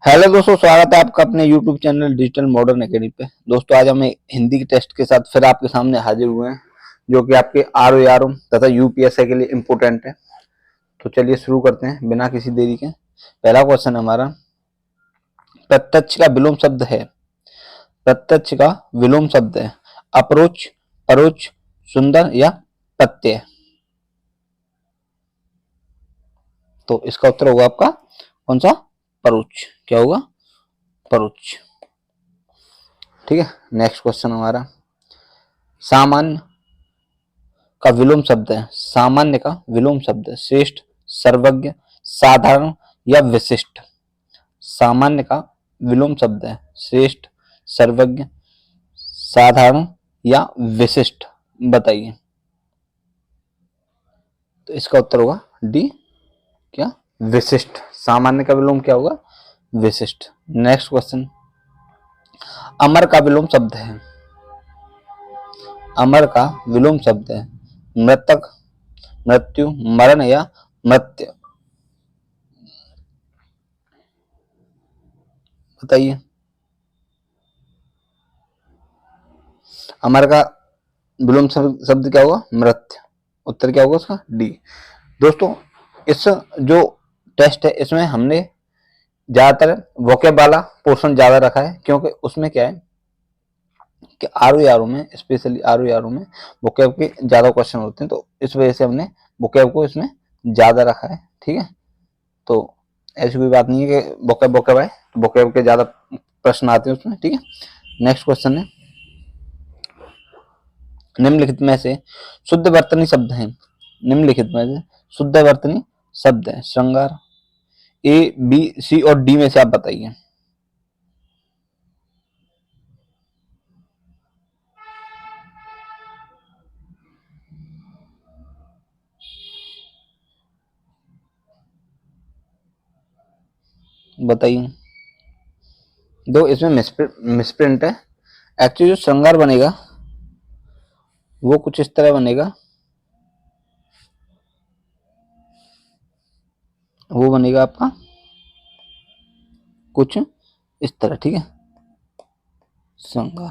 Hello दोस्तों, स्वागत है आपका अपने YouTube channel digital modern academy पे। दोस्तों, आज हम हिंदी के टेस्ट के साथ फिर आपके सामने हाजिर हुए हैं, जो कि आपके RO तथा UPSI के लिए इम्पोर्टेंट है। तो चलिए शुरू करते हैं बिना किसी देरी के। पहला क्वेश्चन हमारा, प्रत्यक्ष का विलोम शब्द है। प्रत्यक्ष का विलोम शब्द है अप्रोच, परोक्ष, सुंदर या प्रत्यय। तो इसका उत्तर होगा आपका कौन सा? परोक्ष। क्या होगा? परोक्ष। ठीक है, नेक्स्ट क्वेश्चन हमारा, सामान्य का विलोम शब्द है। सामान्य का विलोम शब्द है श्रेष्ठ, सर्वज्ञ, साधारण या विशिष्ट। सामान्य का विलोम शब्द है श्रेष्ठ, सर्वज्ञ, साधारण या विशिष्ट। बताइए। तो इसका उत्तर होगा डी, क्या? विशिष्ट। सामान्य का विलोम क्या होगा? विशिष्ट। नेक्स्ट क्वेश्चन, अमर का विलोम शब्द है। अमर का विलोम शब्द है मृतक, मृत्यु, मरण या मृत्यु। बताइए। अमर का विलोम शब्द क्या होगा? मृत्यु। उत्तर क्या होगा उसका? डी। दोस्तों, इस जो टेस्ट है इसमें हमने ज्यादातर वोकेब वाला पोर्शन ज्यादा रखा है, क्योंकि उसमें क्या है कि RO में, स्पेशली RO में वोकेब के ज्यादा क्वेश्चन होते हैं, तो इस वजह से हमने वोकेब को इसमें ज्यादा रखा है। ठीक है, तो ऐसी कोई बात नहीं है कि वोकेब वोकेब है, तो वोकेब के ज्यादा प्रश्न आते हैं उसमें। ठीक है, नेक्स्ट क्वेश्चन है, निम्नलिखित में से शुद्ध वर्तनी शब्द है। निम्नलिखित में से शुद्ध वर्तनी शब्द है श्रृंगार। A, B, C और D में से आप बताइए। बताइए। दो इसमें मिसप्रिंट है। एक्चुअली जो श्रृंगार बनेगा वो कुछ इस तरह बनेगा, वो बनेगा आपका कुछ इस तरह। ठीक है, श्रृंगार।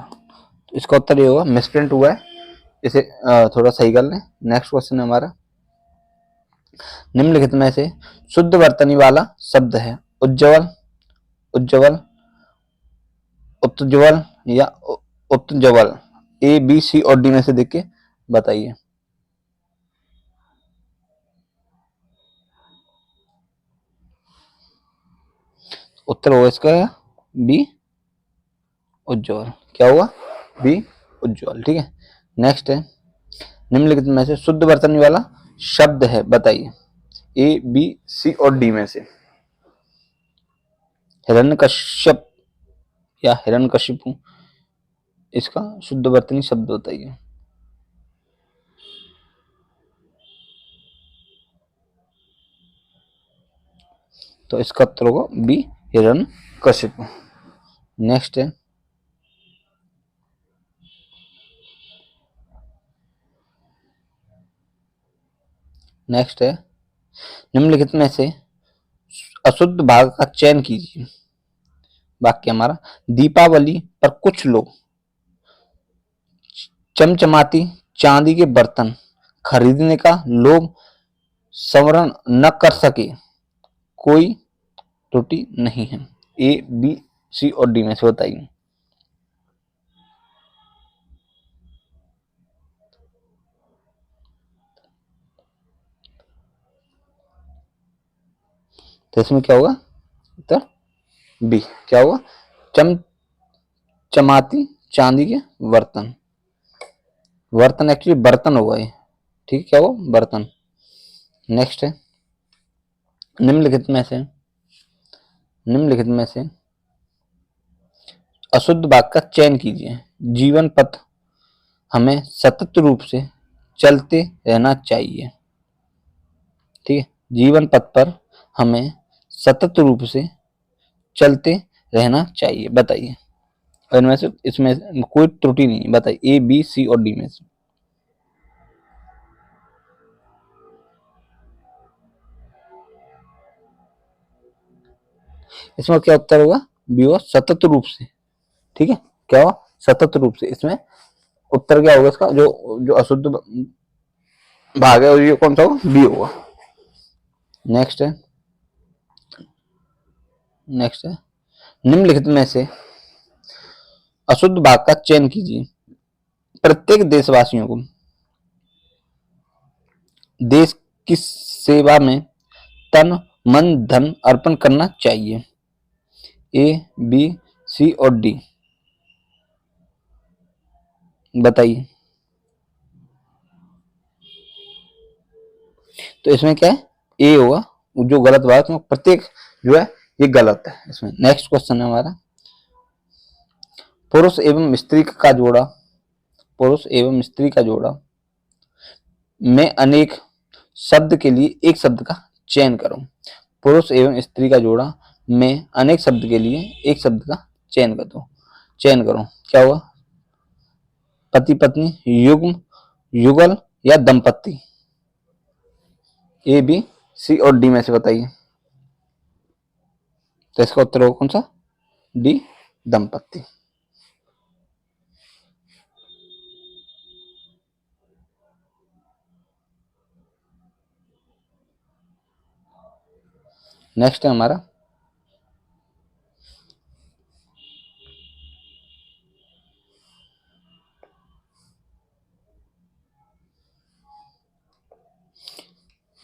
तो इसका उत्तर ये होगा, मिसप्रिंट हुआ है, इसे थोड़ा सही कर लें। नेक्स्ट क्वेश्चन है हमारा, निम्नलिखित में से शुद्ध वर्तनी वाला शब्द है उज्ज्वल, उज्ज्वल, उत्ज्वल या उत्ज्वल। A, B, C और D में से देख के बताइए। उत्तर होगा इसका बी, उज्ज्वल। क्या होगा? बी, उज्ज्वल। ठीक है, नेक्स्ट है, निम्नलिखित में से शुद्ध वर्तनी वाला शब्द है। बताइए A, B, C और D में से। हिरण्यकश्यप या हिरण्यकशिपु, इसका शुद्ध वर्तनी शब्द बताइए। तो इसका उत्तर होगा बी, हिरण्यकशिपु। नेक्स्ट है, नेक्स्ट है, निम्नलिखित में से अशुद्ध भाग का चयन कीजिए। वाक्य हमारा, दीपावली पर कुछ लोग चमचमाती चांदी के बर्तन खरीदने का लोभ संवरण न कर सके। कोई त्रुटि नहीं है। A, B, C और D में से बताइए। तो इसमें क्या होगा? उत्तर बी। क्या होगा? चम चमाती चांदी के बर्तन। बर्तन एक्चुअली बर्तन होगा ये। ठीक है, क्या होगा? बर्तन। नेक्स्ट है, निम्नलिखित में से, निम्नलिखित में से अशुद्ध वाक्य का चयन कीजिए। जीवन पथ हमें सतत रूप से चलते रहना चाहिए। ठीक है, जीवन पथ पर हमें सतत रूप से चलते रहना चाहिए। बताइए। और इनमें से इसमें कोई त्रुटि नहीं है। बताइए A, B, C और D में से। इसमें क्या उत्तर होगा? बी होगा सतत रूप से। ठीक है, क्या होगा? सतत रूप से। इसमें उत्तर क्या होगा इसका? जो जो अशुद्ध भाग है और ये कौन सा होगा? बी होगा। नेक्स्ट है, नेक्स्ट है, निम्नलिखित में से अशुद्ध भाग का चयन कीजिए। प्रत्येक देशवासियों को देश की सेवा में तन मन धन अर्पण करना चाहिए। ए, बी, सी और डी, बताइए। तो इसमें क्या है? ए होगा जो गलत बात है, प्रत्येक जो है ये गलत है इसमें। नेक्स्ट क्वेश्चन है हमारा, पुरुष एवं स्त्री का जोड़ा, पुरुष एवं स्त्री का जोड़ा में अनेक शब्द के लिए एक शब्द का चयन करो। पुरुष एवं स्त्री का जोड़ा में अनेक शब्द के लिए एक शब्द का चयन करो। चयन करो, क्या हुआ? पति पत्नी, युग्म, युगल या दंपत्ति। ए, बी, सी और डी में से बताइए। तो इसका उत्तर होगा कौन सा? डी, दंपत्ति। नेक्स्ट है हमारा,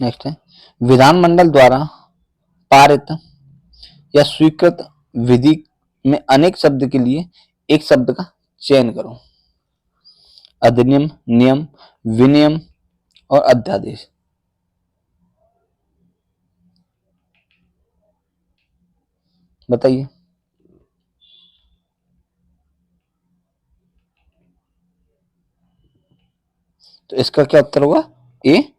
नेक्स्ट है, विधानमंडल द्वारा पारित या स्वीकृत विधि में अनेक शब्द के लिए एक शब्द का चयन करो। अधिनियम, नियम, विनियम और अध्यादेश। बताइए। तो इसका क्या उत्तर होगा? ए,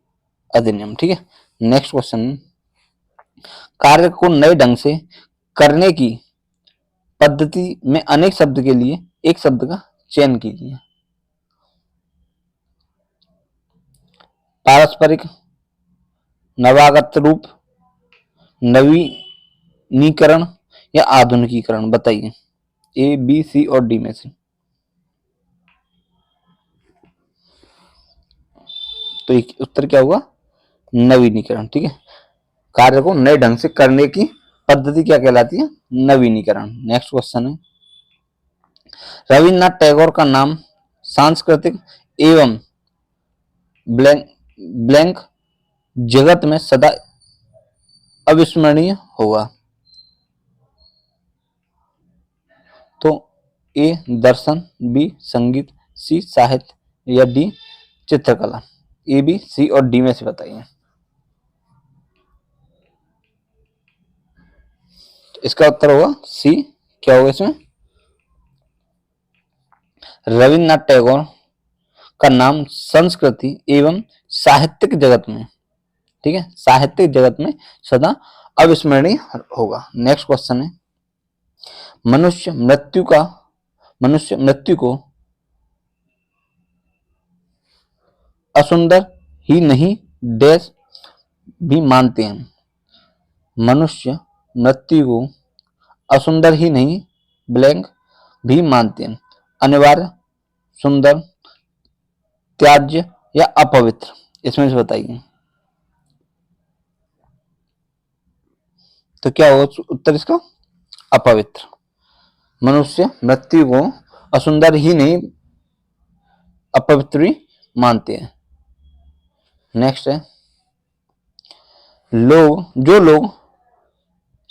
अधिनियम। ठीक है, नेक्स्ट क्वेश्चन, कार्य को नए ढंग से करने की पद्धति में अनेक शब्द के लिए एक शब्द का चयन कीजिए। पारस्परिक, नवागत रूप, नवीनीकरण या आधुनिकीकरण। बताइए ए, बी, सी और डी में से। तो उत्तर क्या हुआ? नवीनीकरण। ठीक है, कार्य को नए ढंग से करने की पद्धति क्या कहलाती है? नवीनीकरण। नेक्स्ट क्वेश्चन है, रविन्द्रनाथ टैगोर का नाम सांस्कृतिक एवं ब्लैंक ब्लैंक जगत में सदा अविस्मरणीय होगा। तो ए, दर्शन, बी, संगीत, सी, साहित्य या डी, चित्रकला। ए, बी, सी और डी में से बताइए। इसका उत्तर होगा सी। क्या होगा इसमें? रविन्द्रनाथ टैगोर का नाम संस्कृति एवं साहित्यिक जगत में, ठीक है, साहित्यिक जगत में सदा अविस्मरणीय होगा। नेक्स्ट क्वेश्चन है, मनुष्य मृत्यु को असुंदर ही नहीं डैश भी मानते हैं। मनुष्य मृत्यु को असुंदर ही नहीं ब्लैंक भी मानते हैं। अनिवार्य, सुंदर, त्याज्य या अपवित्र। इसमें से बताइए। तो क्या होगा उत्तर इसका? अपवित्र। मनुष्य मृत्यु को असुंदर ही नहीं अपवित्र भी मानते हैं। नेक्स्ट है, जो लोग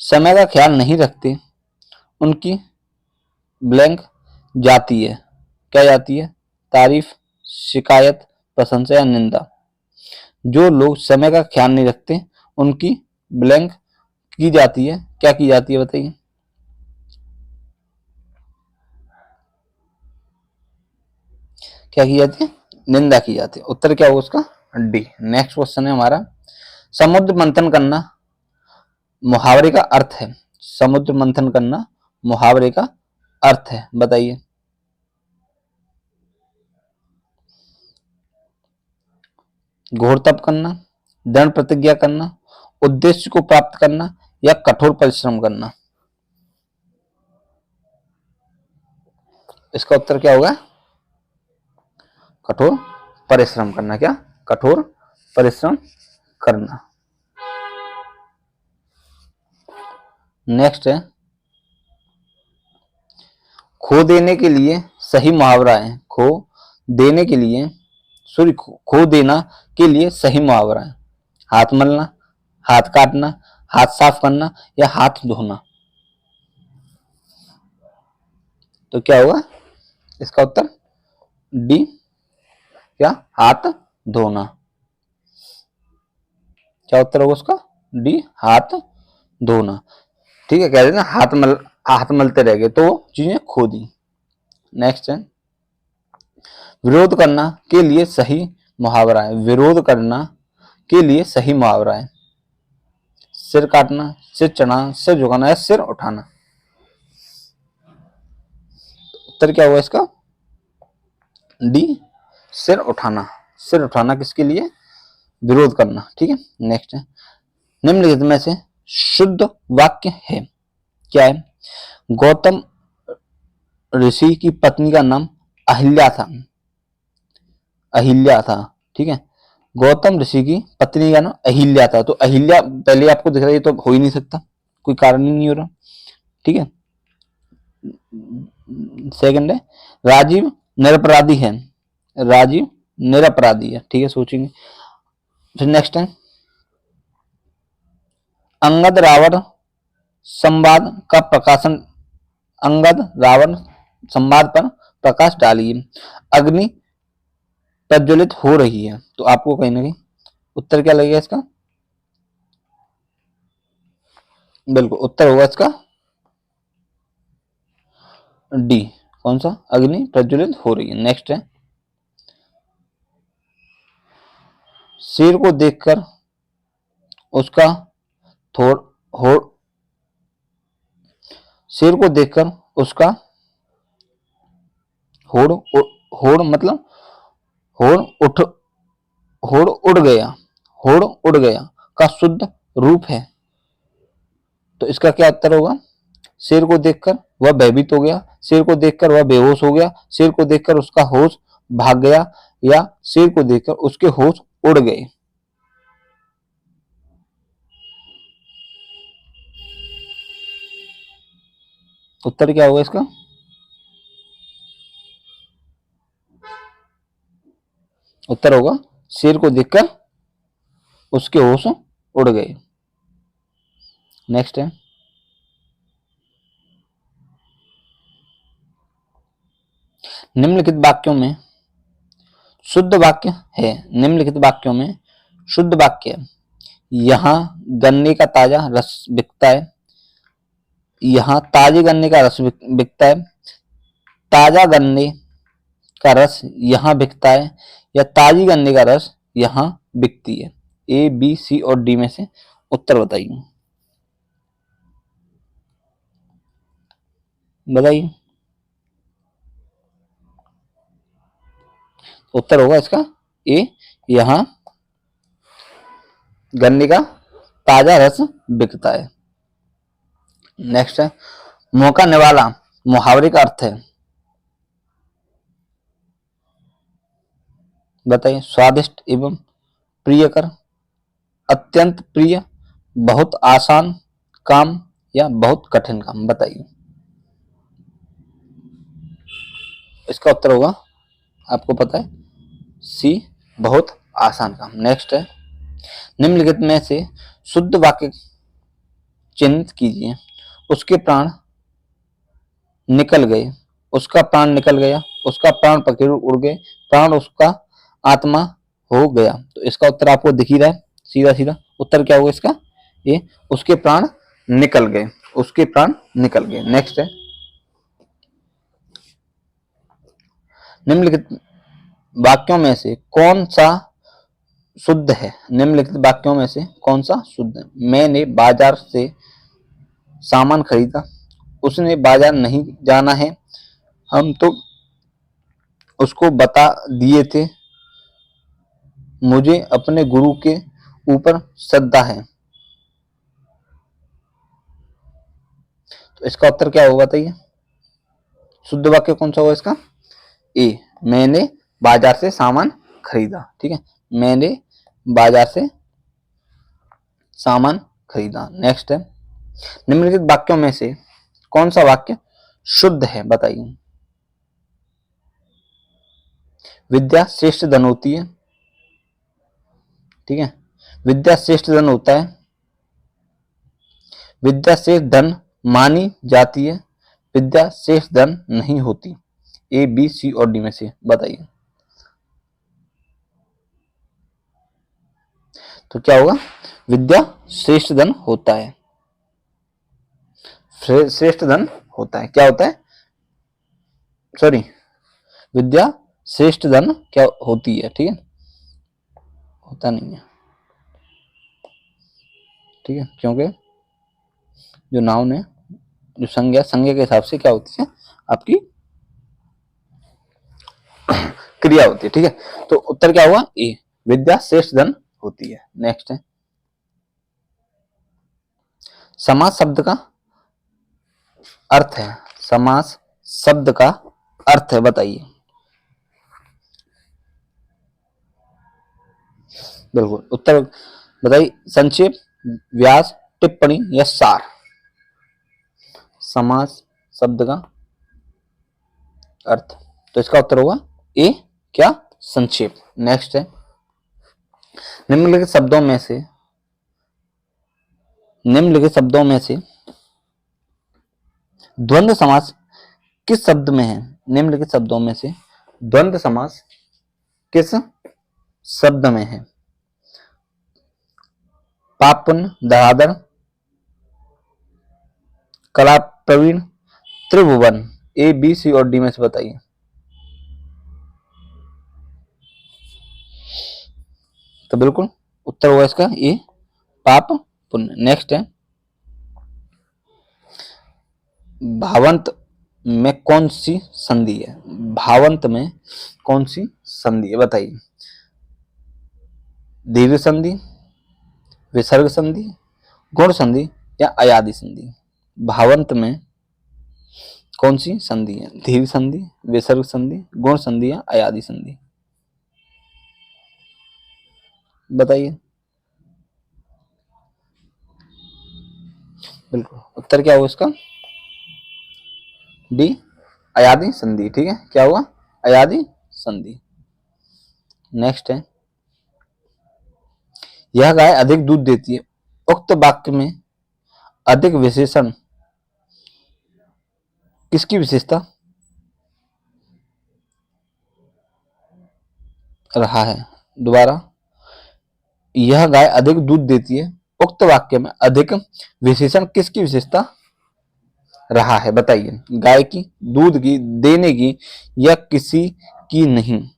समय का ख्याल नहीं रखते उनकी ब्लैंक जाती है। क्या जाती है? तारीफ, शिकायत, प्रशंसा या निंदा। जो लोग समय का ख्याल नहीं रखते उनकी ब्लैंक की जाती है। क्या की जाती है बताइए। क्या की जाती है? निंदा की जाती है। उत्तर क्या होगा उसका? डी। नेक्स्ट क्वेश्चन है हमारा, समुद्र मंथन करना मुहावरे का अर्थ है। समुद्र मंथन करना मुहावरे का अर्थ है, बताइए। घोर तप करना, दृढ़ प्रतिज्ञा करना, उद्देश्य को प्राप्त करना या कठोर परिश्रम करना। इसका उत्तर क्या होगा? कठोर परिश्रम करना। क्या? कठोर परिश्रम करना। नेक्स्ट है, खो देने के लिए सही मुहावरा है। खो देने के लिए, सॉरी, खो देना के लिए सही मुहावरा है। हाथ मलना, हाथ काटना, हाथ साफ करना या हाथ धोना। तो क्या होगा इसका उत्तर? डी, क्या? हाथ धोना। क्या उत्तर होगा उसका? डी, हाथ धोना। ठीक है, कह रहे ना हाथ मलते रह गए तो चीजें खो दी। नेक्स्ट है, विरोध करना के लिए सही मुहावरा है। विरोध करना के लिए सही मुहावरा है। सिर काटना, सिर चढ़ाना, सिर झुकाना या सिर उठाना। उत्तर क्या हुआ इसका? डी, सिर उठाना। सिर उठाना किसके लिए? विरोध करना। ठीक है, नेक्स्ट है, निम्नलिखित में से शुद्ध वाक्य है। क्या है? गौतम ऋषि की पत्नी का नाम अहिल्या था। अहिल्या था। ठीक है, गौतम ऋषि की पत्नी का नाम अहिल्या था। तो अहिल्या पहले आपको दिख रहा है, तो हो ही नहीं सकता, कोई कारण ही नहीं हो रहा। ठीक है, सेकंड है, राजीव निरपराधी है। राजीव निरपराधी है। ठीक है, सोचेंगे। फिर नेक्स्ट है, अंगद रावण संवाद का प्रकाशन, अंगद रावण संवाद पर प्रकाश डालिए। अग्नि प्रज्वलित हो रही है। तो आपको कहीं ना कहीं उत्तर क्या लगेगा इसका? बिल्कुल उत्तर होगा इसका डी। कौन सा? अग्नि प्रज्वलित हो रही है। नेक्स्ट है, शेर को देखकर उसका थोड़ होड़, शेर को देखकर उसका होड़ होड़ मतलब होड़ उठ होड़ उड़ गया, होड़ उड़ गया का शुद्ध रूप है। तो इसका क्या उत्तर होगा? शेर को देखकर वह भयभीत हो गया, शेर को देखकर वह बेहोश हो गया, शेर को देखकर उसका होश भाग गया या शेर को देखकर उसके होश उड़ गए। उत्तर क्या होगा इसका? उत्तर होगा शेर को देखकर उसके होश उड़ गए। नेक्स्ट है, निम्नलिखित वाक्यों में शुद्ध वाक्य है। निम्नलिखित वाक्यों में शुद्ध वाक्य है। यहाँ गन्ने का ताजा रस बिकता है। यहाँ ताजे गन्ने का रस बिकता है। ताजा गन्ने का रस यहाँ बिकता है या ताजी गन्ने का रस यहाँ बिकती है। ए, बी, सी और डी में से उत्तर बताइए। बताइए। उत्तर होगा इसका ए, यहाँ गन्ने का ताजा रस बिकता है। नेक्स्ट है, मौका निवाला मुहावरे का अर्थ है। बताइए। स्वादिष्ट एवं प्रियकर, अत्यंत प्रिय, बहुत आसान काम या बहुत कठिन काम। बताइए। इसका उत्तर होगा, आपको पता है, सी, बहुत आसान काम। नेक्स्ट है, निम्नलिखित में से शुद्ध वाक्य चिन्हित कीजिए। उसके प्राण निकल गए, उसका प्राण निकल गया, उसका प्राण पखेरु उड़ गए, प्राण उसका आत्मा हो गया। तो इसका उत्तर आपको दिख ही रहा है, सीधा सीधा उत्तर क्या होगा इसका? ये उसके प्राण निकल गए, उसके प्राण निकल गए। नेक्स्ट है, निम्नलिखित वाक्यों में से कौन सा शुद्ध है? निम्नलिखित वाक्यों में से कौन सा शुद्ध है? मैंने बाजार से सामान खरीदा, उसने बाजार नहीं जाना है, हम तो उसको बता दिए थे, मुझे अपने गुरु के ऊपर श्रद्धा है। तो इसका उत्तर क्या होगा बताइए? शुद्ध वाक्य कौन सा होगा इसका? ए, मैंने बाजार से सामान खरीदा। ठीक है, मैंने बाजार से सामान खरीदा। नेक्स्ट है, निम्नलिखित वाक्यों में से कौन सा वाक्य शुद्ध है? बताइए। विद्या श्रेष्ठ धन होती है। ठीक है, विद्या श्रेष्ठ धन होता है। विद्या श्रेष्ठ धन मानी जाती है। विद्या श्रेष्ठ धन नहीं होती। ए, बी, सी और डी में से बताइए। तो क्या होगा? विद्या श्रेष्ठ धन होता है। श्रेष्ठ धन होता है, क्या होता है? सॉरी, विद्या श्रेष्ठ धन क्या होती है? ठीक है, होता नहीं है। ठीक है, क्योंकि जो नाउन है, जो संज्ञा, संज्ञा के हिसाब से क्या होती है? आपकी क्रिया होती है। ठीक है, तो उत्तर क्या हुआ? ए, विद्या श्रेष्ठ धन होती है। नेक्स्ट है, समास शब्द का अर्थ है। समास शब्द का अर्थ है, बताइए। बिल्कुल, उत्तर बताइए। संक्षेप, व्यास, टिप्पणी या सार? समास शब्द का अर्थ, तो इसका उत्तर होगा ए, क्या? संक्षेप। नेक्स्ट है, निम्नलिखित शब्दों में से द्वंद्व समास किस शब्द में है? निम्नलिखित शब्दों में से द्वंद्व समास किस शब्द में है? पापुन, दहादर, कला प्रवीण, त्रिभुवन। ए, बी, सी और डी में से बताइए। तो बिल्कुल उत्तर होगा इसका ए, पाप पुण्य। नेक्स्ट है, भावंत में कौन सी संधि है? भावंत में कौन सी संधि है? बताइए। दीर्घ संधि, विसर्ग संधि, गुण संधि या अयादि संधि? भावंत में कौन सी संधि है? दीर्घ संधि, विसर्ग संधि, गुण संधि या अयादि संधि? बताइए। बिल्कुल, उत्तर क्या होगा इसका? डी, अयादि संधि। ठीक है, क्या हुआ? अयादि संधि। नेक्स्ट है, यह गाय अधिक दूध देती है। उक्त वाक्य में अधिक विशेषण किसकी विशेषता रहा है? दोबारा, यह गाय अधिक दूध देती है। उक्त वाक्य में अधिक विशेषण किसकी विशेषता रहा है? बताइए। गाय की, दूध की, देने की या किसी की नहीं?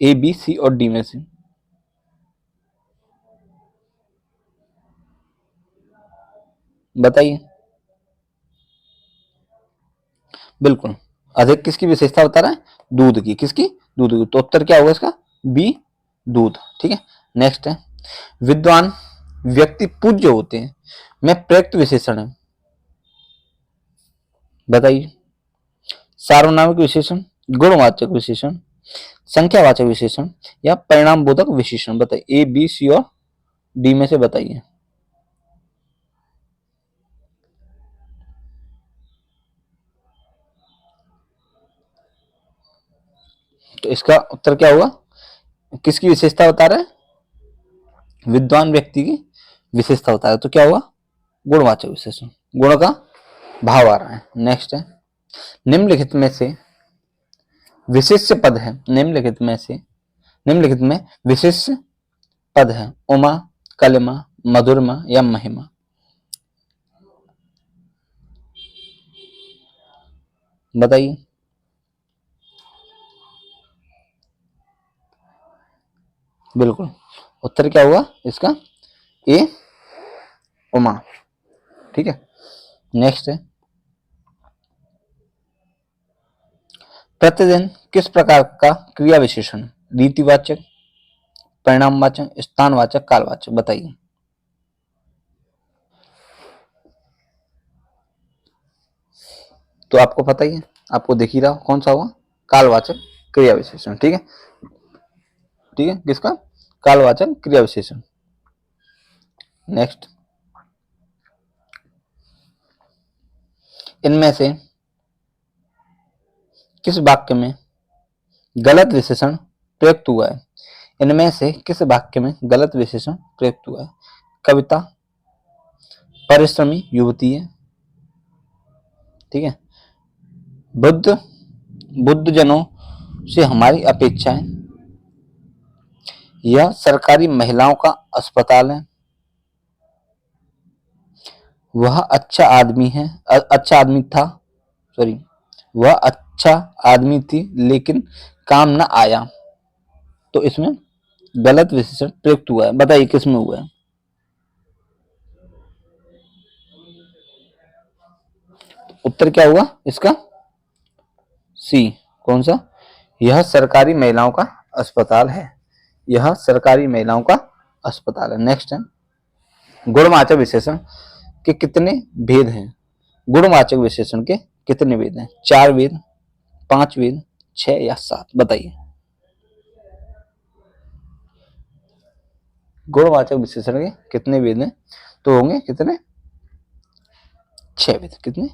ए, बी, सी और डी में से बताइए। बिल्कुल, अधिक किसकी विशेषता बता रहा है? दूध की। किसकी? दूध की। तो उत्तर क्या होगा इसका? बी, दूध। ठीक है, नेक्स्ट है, विद्वान व्यक्ति पूज्य होते हैं में प्रयुक्त विशेषण है। बताइए। सार्वनामिक विशेषण, गुणवाचक विशेषण, संख्यावाचक विशेषण या परिणाम बोधक विशेषण? बताइए। ए, बी, सी और डी में से बताइए। तो इसका उत्तर क्या होगा? किसकी विशेषता बता रहे हैं? विद्वान व्यक्ति की विशेषता होता है। तो क्या हुआ? गुणवाचक विशेषण। गुण का भाव आ रहा है। नेक्स्ट है, निम्नलिखित में से विशेष्य पद है। निम्नलिखित में विशेष्य पद है। उमा, कलिमा, मधुरमा या महिमा? बताइए। बिल्कुल, उत्तर क्या हुआ इसका? ए, उमा। ठीक है, नेक्स्ट है, प्रतिदिन किस प्रकार का क्रिया विशेषण? रीतिवाचक, परिणामवाचक, स्थानवाचक, कालवाचक? बताइए। तो आपको पता ही है आपको दिख ही रहा कौन सा होगा, कालवाचक क्रिया विशेषण। ठीक है, ठीक है, किसका, कालवाचक क्रिया विशेषण। नेक्स्ट, इनमें से किस वाक्य में गलत विशेषण प्रयुक्त हुआ है, इनमें से किस वाक्य में गलत विशेषण प्रयुक्त हुआ है, कविता परिश्रमी युवती है, ठीक है, बुद्ध जनों से हमारी अपेक्षा है, यह सरकारी महिलाओं का अस्पताल है, वह अच्छा आदमी है, अच्छा आदमी था, सॉरी, वह अच्छा आदमी थी लेकिन काम न आया। तो इसमें गलत विशेषण प्रयुक्त हुआ है, बताइए किसमें हुआ है। उत्तर क्या हुआ इसका, सी, कौन सा, यह सरकारी महिलाओं का अस्पताल है, यह सरकारी महिलाओं का अस्पताल है। नेक्स्ट है, गुणवाचक विशेषण के कितने भेद हैं, गुणवाचक विशेषण के कितने भेद हैं, 4 भेद, 5 भेद, 6 या 7, बताइए। गुणवाचक विशेषण के कितने भेद हैं, तो होंगे कितने, 6 भेद, कितने,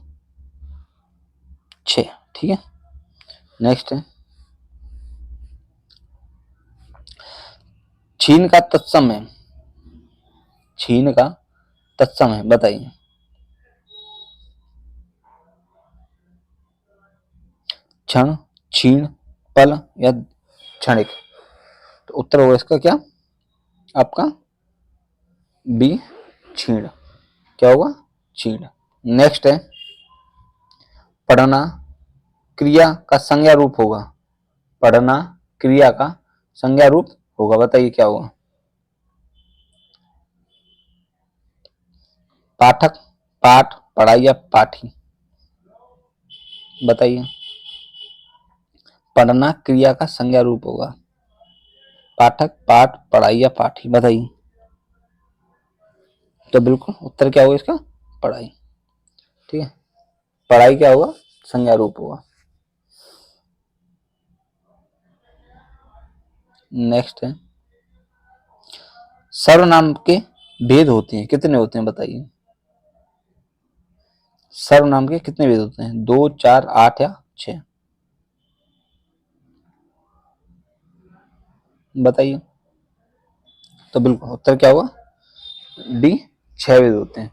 6। ठीक है, नेक्स्ट है, छीन का तत्सम है, छीन का तत्सम है, बताइए। क्षण, छीण, पल या क्षणिक। तो उत्तर होगा इसका क्या, आपका बी, छीण। क्या होगा, छीण। नेक्स्ट है, पढ़ना क्रिया का संज्ञा रूप होगा, पढ़ना क्रिया का संज्ञा रूप होगा, बताइए क्या होगा। पाठक, पाठ, पढ़ाई या पाठी, बताइए। पढ़ना क्रिया का संज्ञा रूप होगा, पाठक, पाठ, पढ़ाई या पाठी, बताइए। तो बिल्कुल उत्तर क्या होगा इसका, पढ़ाई। ठीक है, पढ़ाई क्या होगा, संज्ञा रूप होगा। नेक्स्ट है, सर्वनाम के भेद होते हैं, कितने होते हैं, बताइए। सर्वनाम के कितने भेद होते हैं, 2, 4, 8 या 6, बताइए। तो बिल्कुल उत्तर क्या होगा, डी, 6 भेद होते हैं,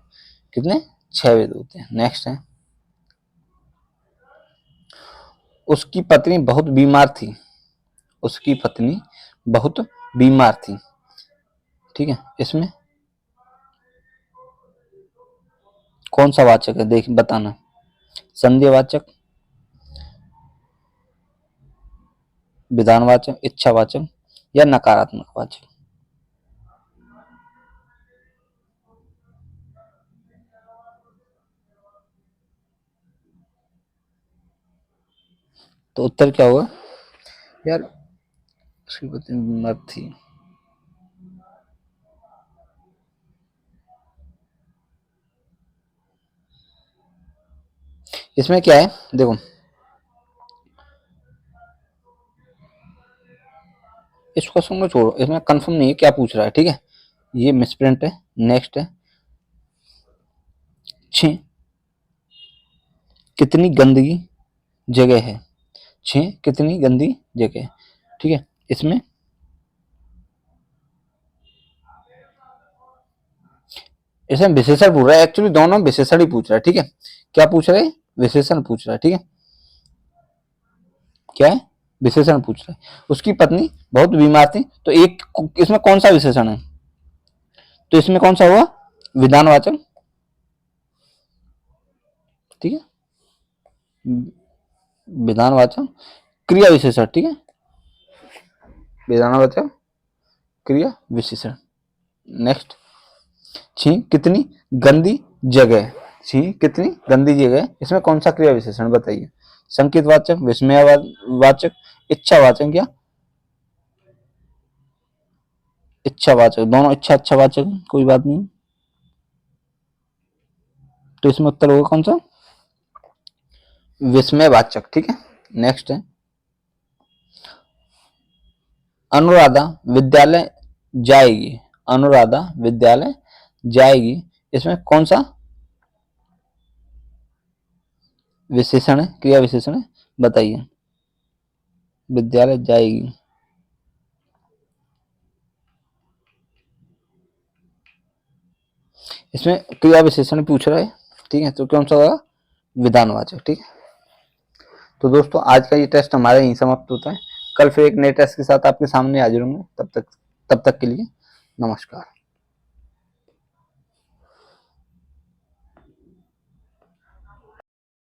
कितने, 6 भेद होते हैं। नेक्स्ट है, उसकी पत्नी बहुत बीमार थी, उसकी पत्नी बहुत बीमार थी, ठीक है, इसमें कौन सा वाचक है, देख बताना, संदेहवाचक, विधानवाचक, इच्छावाचक या नकारात्मक वाचक। तो उत्तर क्या होगा यार, उसकी पत्नी बीमार थी, इसमें क्या है देखो, इस क्वेश्चन को छोड़ो, इसमें कंफर्म नहीं है क्या पूछ रहा है, ठीक है, ये मिसप्रिंट है। नेक्स्ट है, छी कितनी गंदगी जगह है, छी कितनी गंदी जगह है, ठीक है, इसमें इसमें विशेषण पूछ रहा है, एक्चुअली दोनों विशेषण ही पूछ रहा है, ठीक है, क्या पूछ रहा है, विशेषण पूछ रहा है, ठीक है, क्या है, विशेषण पूछ रहा है। उसकी पत्नी बहुत बीमार थी, तो एक इसमें कौन सा विशेषण है, तो इसमें कौन सा हुआ, विधानवाचक, ठीक है, विधानवाचक क्रिया विशेषण, ठीक है, विधानवाचक क्रिया विशेषण। नेक्स्ट, छी कितनी गंदी जगह, छी कितनी गंदी जगह, इसमें कौन सा क्रिया विशेषण, बताइए। संकेतवाचक, विस्मयवाचक, इच्छावाचक या इच्छावाचक, दोनों अच्छावाचक, कोई बात नहीं। तो इसमें उत्तर होगा कौन सा, विस्मयवाचक। ठीक है, नेक्स्ट है अनुराधा विद्यालय जाएगी। अनुराधा विद्यालय जाएगी, इसमें कौन सा विशेषण है, क्रिया विशेषण है, बताइए। विद्यालय जाएगी, इसमें क्रिया विशेषण पूछ रहा है। ठीक है, तो कौन सा होगा, विधानवाचक। ठीक है, तो दोस्तों आज का ये टेस्ट हमारा यहीं समाप्त होता है। कल फिर एक नए टेस्ट के साथ आपके सामने हाजिर होंगे। तब तक के लिए नमस्कार।